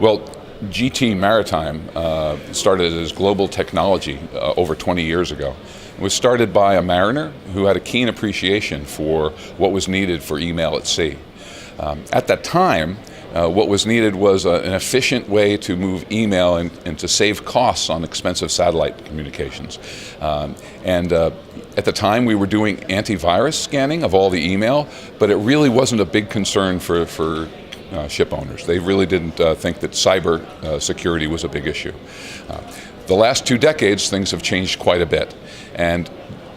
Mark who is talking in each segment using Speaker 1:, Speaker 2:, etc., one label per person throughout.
Speaker 1: Well, GTMaritime started as global technology over 20 years ago. It was started by a mariner who had a keen appreciation for what was needed for email at sea. At that time, what was needed was an efficient way to move email and to save costs on expensive satellite communications. At the time, we were doing antivirus scanning of all the email, but it really wasn't a big concern for ship owners. They really didn't think that cyber security was a big issue. The last 2 decades, things have changed quite a bit, and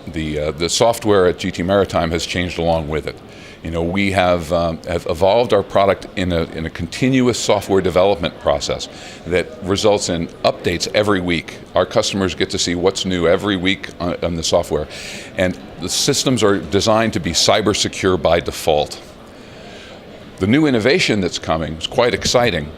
Speaker 1: the software at GTMaritime has changed along with it. You know, we have evolved our product in a continuous software development process that results in updates every week. Our customers get to see what's new every week on the software, and the systems are designed to be cyber secure by default. The new innovation that's coming is quite exciting.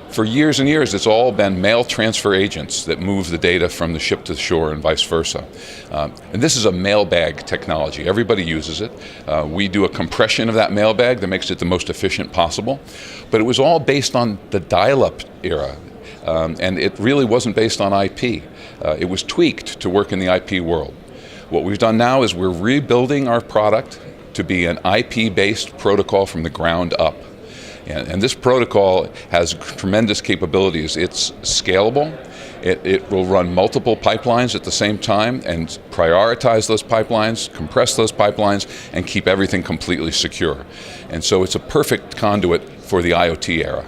Speaker 1: For years and years, it's all been mail transfer agents that move the data from the ship to the shore and vice versa. And this is a mailbag technology. Everybody uses it. We do a compression of that mailbag that makes it the most efficient possible. But it was all based on the dial-up era. And it really wasn't based on IP. It was tweaked to work in the IP world. What we've done now is we're rebuilding our product to be an IP-based protocol from the ground up. And this protocol has tremendous capabilities. It's scalable. It will run multiple pipelines at the same time and prioritize those pipelines, compress those pipelines, and keep everything completely secure. And so it's a perfect conduit for the IoT era.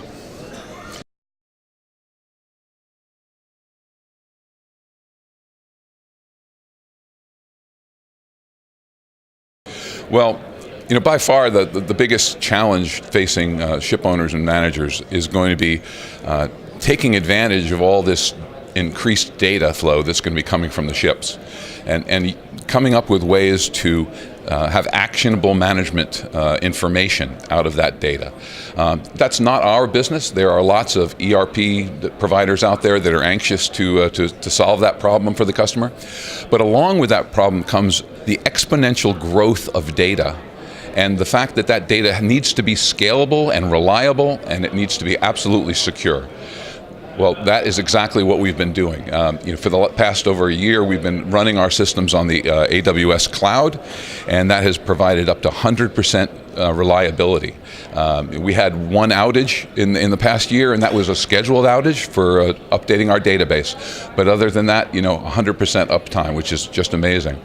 Speaker 1: Well, you know, by far the biggest challenge facing ship owners and managers is going to be taking advantage of all this increased data flow that's going to be coming from the ships, and coming up with ways to have actionable management information out of that data. That's not our business. There are lots of ERP providers out there that are anxious to solve that problem for the customer. But along with that problem comes the exponential growth of data, and the fact that that data needs to be scalable and reliable, and it needs to be absolutely secure. Well, that is exactly what we've been doing. You know, for the past over a year, we've been running our systems on the AWS cloud, and that has provided up to 100% reliability. We had one outage in the past year, and that was a scheduled outage for updating our database. But other than that, you know, 100% uptime, which is just amazing.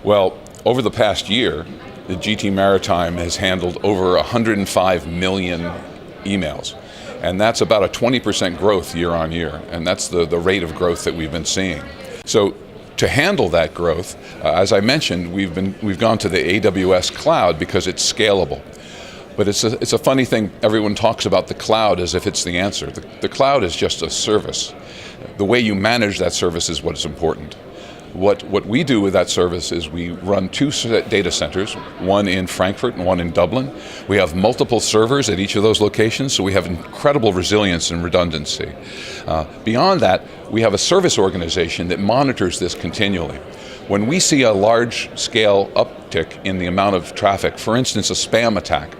Speaker 1: Well, over the past year, the GTMaritime has handled over 105 million emails. And that's about a 20% growth year on year. And that's the rate of growth that we've been seeing. So to handle that growth, as I mentioned, we've gone to the AWS cloud because it's scalable. But it's a funny thing, everyone talks about the cloud as if it's the answer. The cloud is just a service. The way you manage that service is what's important. What we do with that service is we run 2 data centers, one in Frankfurt and one in Dublin. We have multiple servers at each of those locations, so we have incredible resilience and redundancy. Beyond that, we have a service organization that monitors this continually. When we see a large-scale uptick in the amount of traffic, for instance, a spam attack,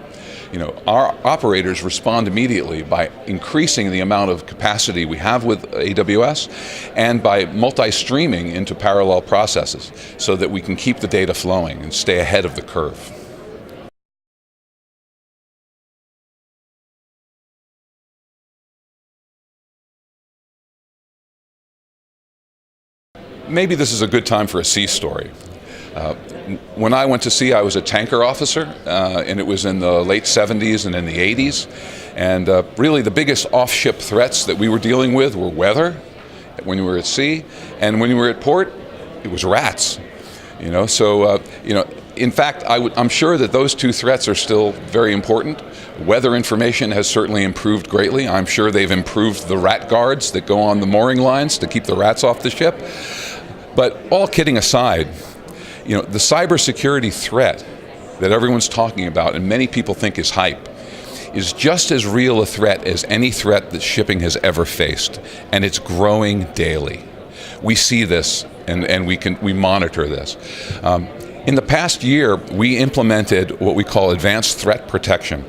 Speaker 1: you know, our operators respond immediately by increasing the amount of capacity we have with AWS and by multi-streaming into parallel processes so that we can keep the data flowing and stay ahead of the curve. Maybe this is a good time for a sea story. When I went to sea, I was a tanker officer, and it was in the late 70s and in the 80s. And really the biggest off-ship threats that we were dealing with were weather, when we were at sea, and when we were at port, it was rats. You know, so you know, in fact, I'm sure that those 2 threats are still very important. Weather information has certainly improved greatly. I'm sure they've improved the rat guards that go on the mooring lines to keep the rats off the ship. But all kidding aside, you know, the cybersecurity threat that everyone's talking about and many people think is hype is just as real a threat as any threat that shipping has ever faced, and it's growing daily. We see this and we monitor this. In the past year, we implemented what we call advanced threat protection.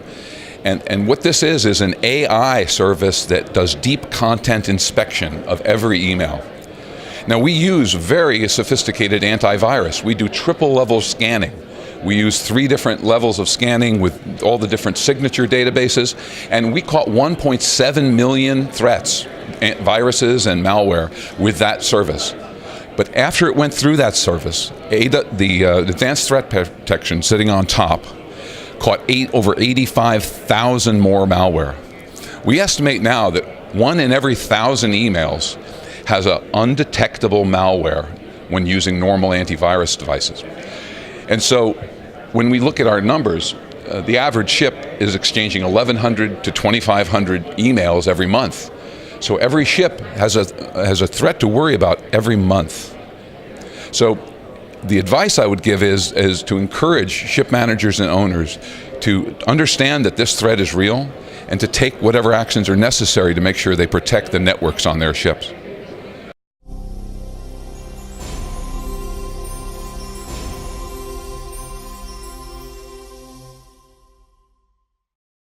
Speaker 1: And what this is an AI service that does deep content inspection of every email. Now, we use very sophisticated antivirus. We do triple level scanning. We use 3 different levels of scanning with all the different signature databases, and we caught 1.7 million threats, viruses and malware, with that service. But after it went through that service, the advanced threat protection sitting on top caught over 85,000 more malware. We estimate now that 1 in every 1,000 emails has an undetectable malware when using normal antivirus devices. And so when we look at our numbers, the average ship is exchanging 1,100 to 2,500 emails every month. So every ship has a threat to worry about every month. So the advice I would give is to encourage ship managers and owners to understand that this threat is real and to take whatever actions are necessary to make sure they protect the networks on their ships.